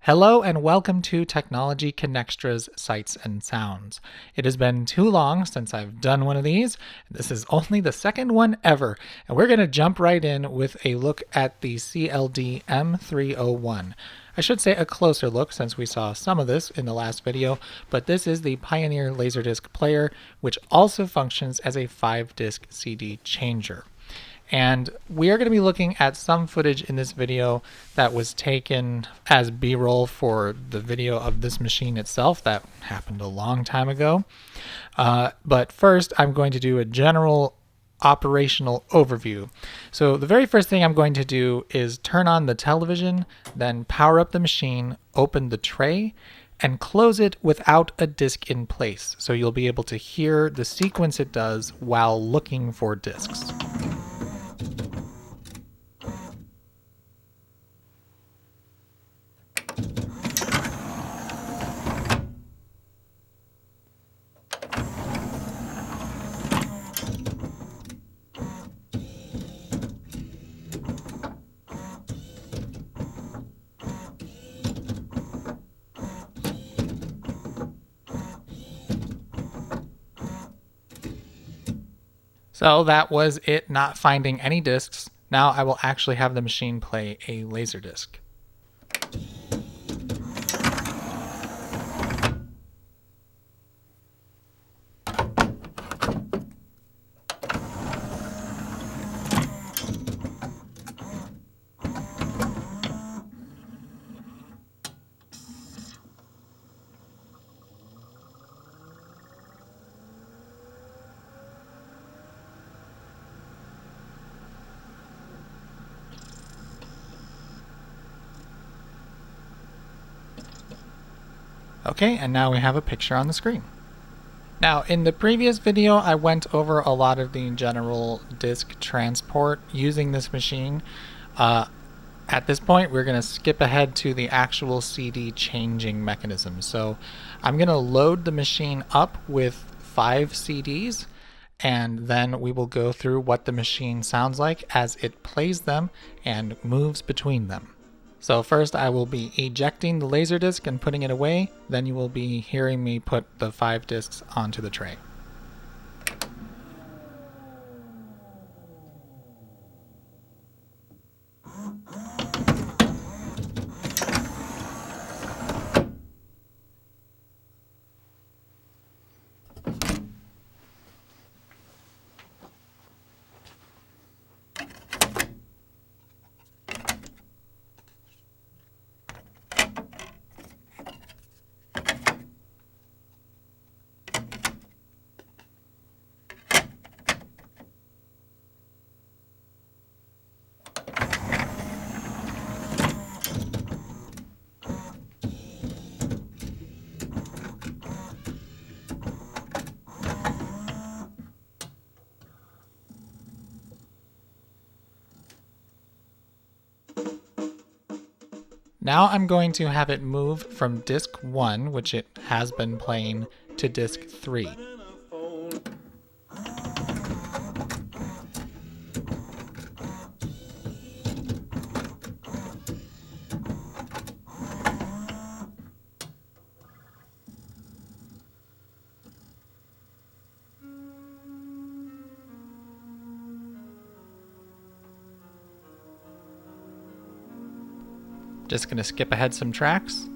Hello and welcome to Technology Connextra's Sights and Sounds. It has been too long since I've done one of these. This is only the second one ever, and we're going to jump right in with a look at the CLD-M301. I should say a closer look since we saw some of this in the last video, but this is the Pioneer Laserdisc player, which also functions as a 5-disc CD changer. And we are going to be looking at some footage in this video that was taken as B-roll for the video of this machine itself. That happened a long time ago. But first, I'm going to do a general operational overview. So the very first thing I'm going to do is turn on the television, then power up the machine, open the tray, and close it without a disc in place. So you'll be able to hear the sequence it does while looking for discs. So that was it not finding any discs. Now I will actually have the machine play a Laserdisc. Okay, and now we have a picture on the screen. Now, in the previous video, I went over a lot of the general disk transport using this machine. At this point, we're going to skip ahead to the actual CD changing mechanism. So I'm going to load the machine up with 5 CDs, and then we will go through what the machine sounds like as it plays them and moves between them. So first I will be ejecting the Laserdisc and putting it away, then you will be hearing me put the 5 discs onto the tray. Now I'm going to have it move from disc 1, which it has been playing, to disc 3. Just going to skip ahead some tracks.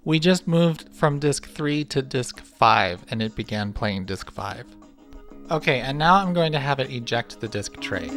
We just moved from disc 3 to disc 5, and it began playing disc 5. Okay, and now I'm going to have it eject the disc tray.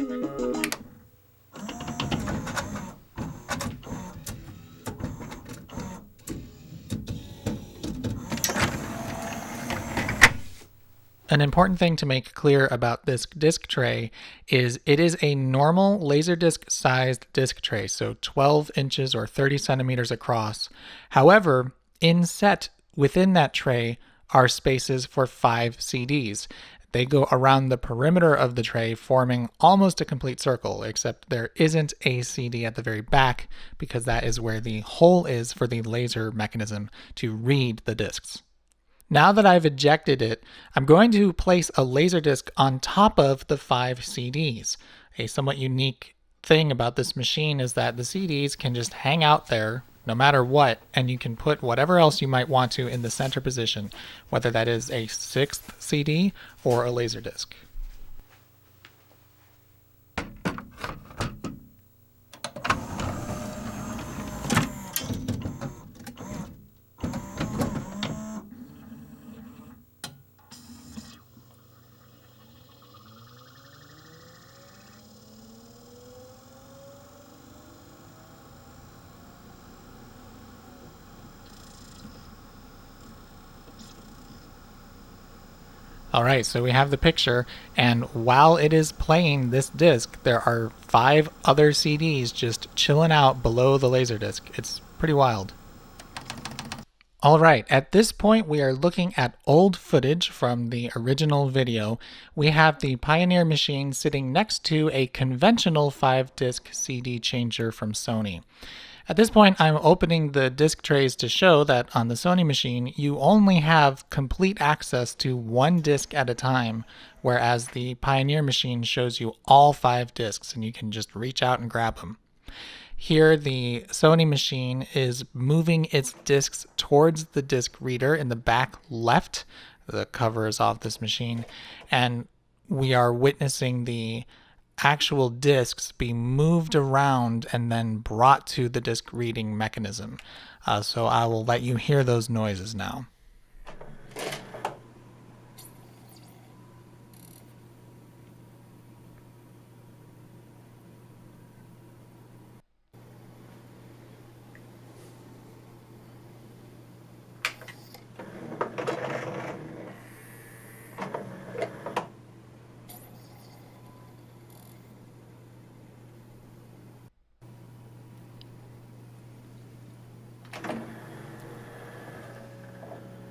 An important thing to make clear about this disc tray is it is a normal Laserdisc sized disc tray, so 12 inches or 30 centimeters across. However, inset within that tray are spaces for 5 CDs. They go around the perimeter of the tray, forming almost a complete circle, except there isn't a CD at the very back because that is where the hole is for the laser mechanism to read the discs. Now that I've ejected it, I'm going to place a Laserdisc on top of the 5 CDs. A somewhat unique thing about this machine is that the CDs can just hang out there no matter what, and you can put whatever else you might want to in the center position, whether that is a 6th CD or a Laserdisc. All right, so we have the picture, and while it is playing this disc, there are 5 other CDs just chilling out below the Laserdisc. It's pretty wild. All right, at this point we are looking at old footage from the original video. We have the Pioneer machine sitting next to a conventional 5-disc CD changer from Sony. At this point, I'm opening the disc trays to show that on the Sony machine, you only have complete access to 1 disc at a time, whereas the Pioneer machine shows you all 5 discs and you can just reach out and grab them. Here, the Sony machine is moving its discs towards the disc reader in the back left. The cover is off this machine, and we are witnessing the actual discs be moved around and then brought to the disc reading mechanism. So I will let you hear those noises now.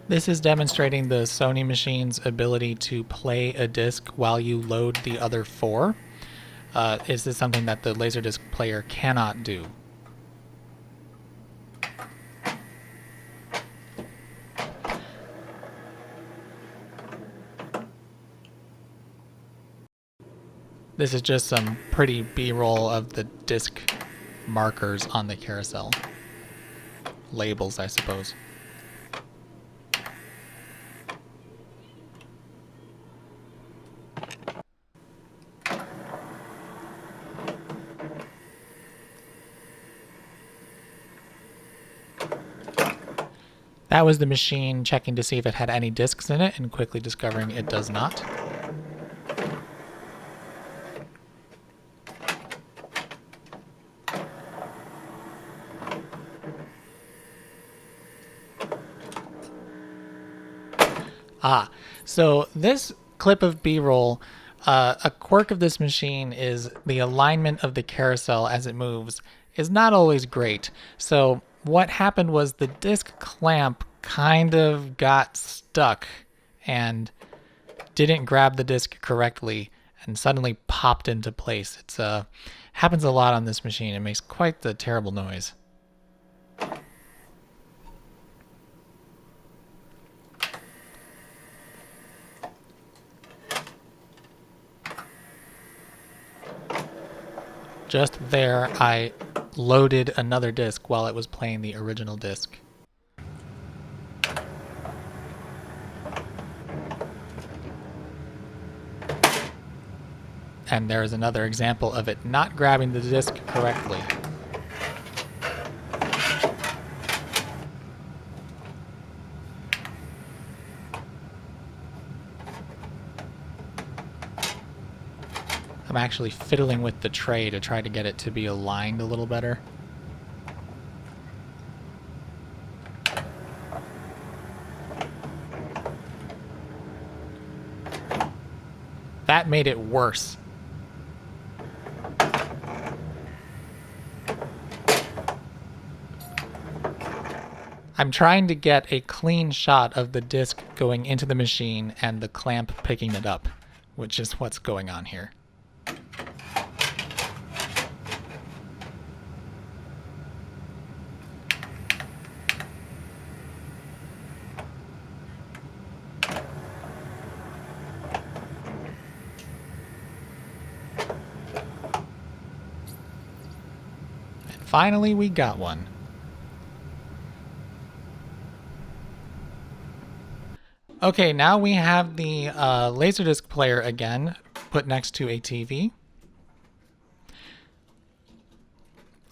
This is demonstrating the Sony machine's ability to play a disc while you load the other 4. This is something that the Laserdisc player cannot do. This is just some pretty B-roll of the disc markers on the carousel. Labels, I suppose. That was the machine checking to see if it had any discs in it and quickly discovering it does not. So this clip of B-roll, a quirk of this machine is the alignment of the carousel as it moves is not always great. So what happened was the disc clamp kind of got stuck and didn't grab the disc correctly and suddenly popped into place. It's happens a lot on this machine. It makes quite the terrible noise. Just there, I loaded another disc while it was playing the original disc. And there's another example of it not grabbing the disc correctly. I'm actually fiddling with the tray to try to get it to be aligned a little better. that made it worse. I'm trying to get a clean shot of the disc going into the machine and the clamp picking it up, which is what's going on here. And finally, we got one. Okay, now we have the Laserdisc player again, put next to a TV.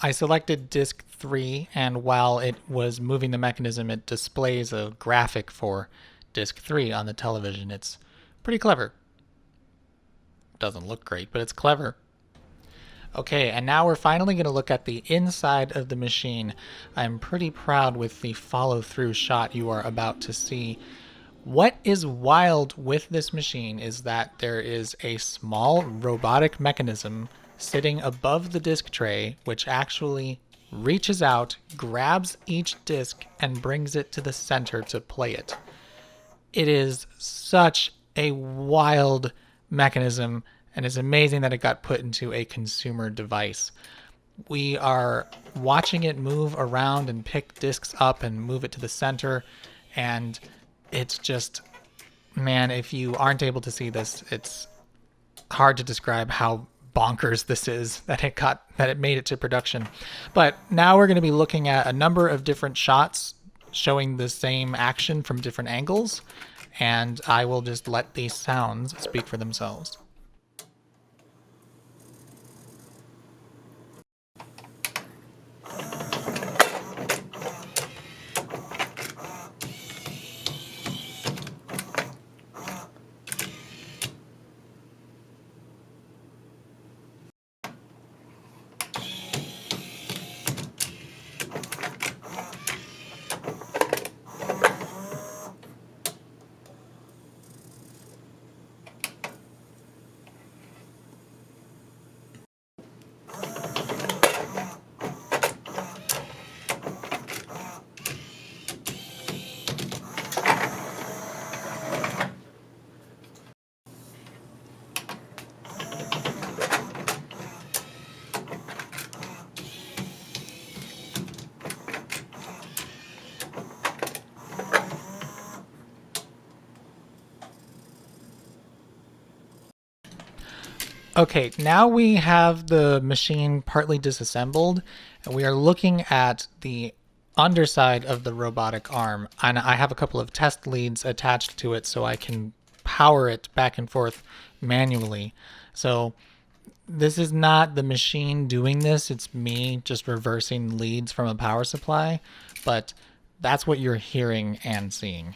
I selected disc 3, and while it was moving the mechanism, it displays a graphic for disc 3 on the television. It's pretty clever. Doesn't look great, but it's clever. Okay, and now we're finally going to look at the inside of the machine. I'm pretty proud with the follow-through shot you are about to see. What is wild with this machine is that there is a small robotic mechanism sitting above the disc tray, which actually reaches out, grabs each disc, and brings it to the center to play it. It is such a wild mechanism, and it's amazing that it got put into a consumer device. We are watching it move around and pick discs up and move it to the center, and it's just, man, if you aren't able to see this, it's hard to describe how bonkers this is that it made it to production. But now we're going to be looking at a number of different shots showing the same action from different angles, and I will just let these sounds speak for themselves. Okay, now we have the machine partly disassembled, and we are looking at the underside of the robotic arm. And I have a couple of test leads attached to it so I can power it back and forth manually. So this is not the machine doing this, it's me just reversing leads from a power supply, but that's what you're hearing and seeing.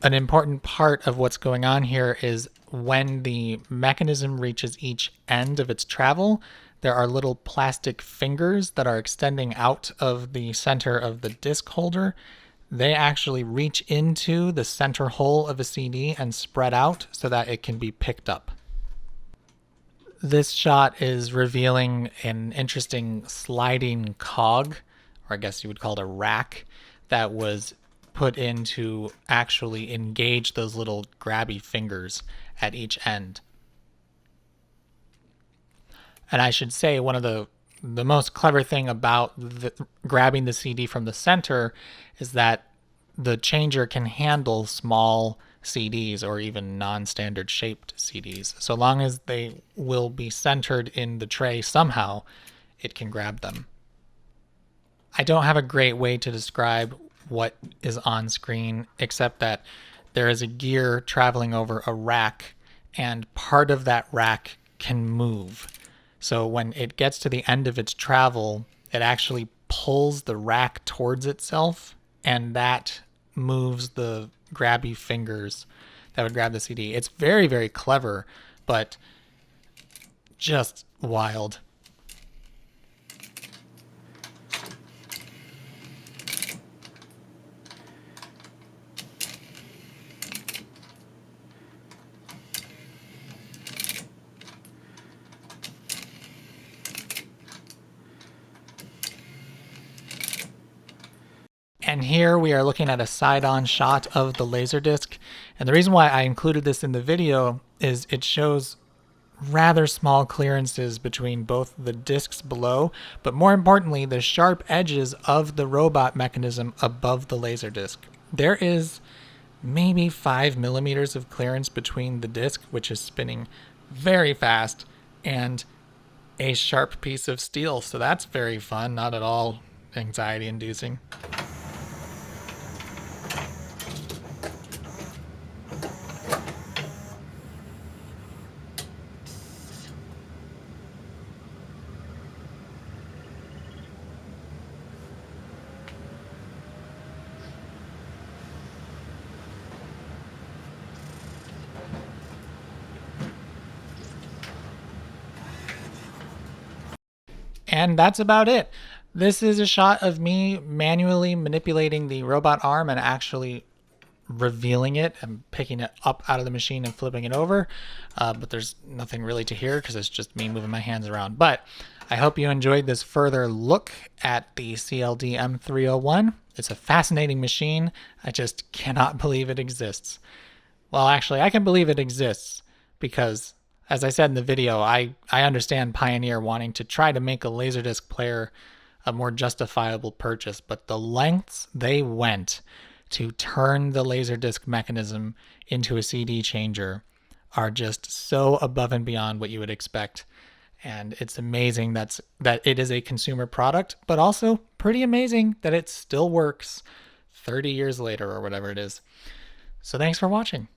An important part of what's going on here is when the mechanism reaches each end of its travel, there are little plastic fingers that are extending out of the center of the disc holder. They actually reach into the center hole of a CD and spread out so that it can be picked up. This shot is revealing an interesting sliding cog, or I guess you would call it a rack, that was put in to actually engage those little grabby fingers at each end. And I should say one of the most clever thing about grabbing the CD from the center is that the changer can handle small CDs or even non-standard shaped CDs. So long as they will be centered in the tray somehow, it can grab them. I don't have a great way to describe what is on screen, except that there is a gear traveling over a rack, and part of that rack can move. So when it gets to the end of its travel, it actually pulls the rack towards itself, and that moves the grabby fingers that would grab the CD. It's very, very clever, but just wild. And here we are looking at a side-on shot of the Laserdisc. And the reason why I included this in the video is it shows rather small clearances between both the discs below, but more importantly, the sharp edges of the robot mechanism above the Laserdisc. There is maybe 5 millimeters of clearance between the disc, which is spinning very fast, and a sharp piece of steel. So that's very fun, not at all anxiety inducing. And that's about it. This is a shot of me manually manipulating the robot arm and actually revealing it and picking it up out of the machine and flipping it over. But there's nothing really to hear because it's just me moving my hands around. But I hope you enjoyed this further look at the CLD-M301. It's a fascinating machine. I just cannot believe it exists. Well, actually, I can believe it exists because, as I said in the video, I understand Pioneer wanting to try to make a Laserdisc player a more justifiable purchase, but the lengths they went to turn the Laserdisc mechanism into a CD changer are just so above and beyond what you would expect. And it's amazing that it is a consumer product, but also pretty amazing that it still works 30 years later or whatever it is. So thanks for watching.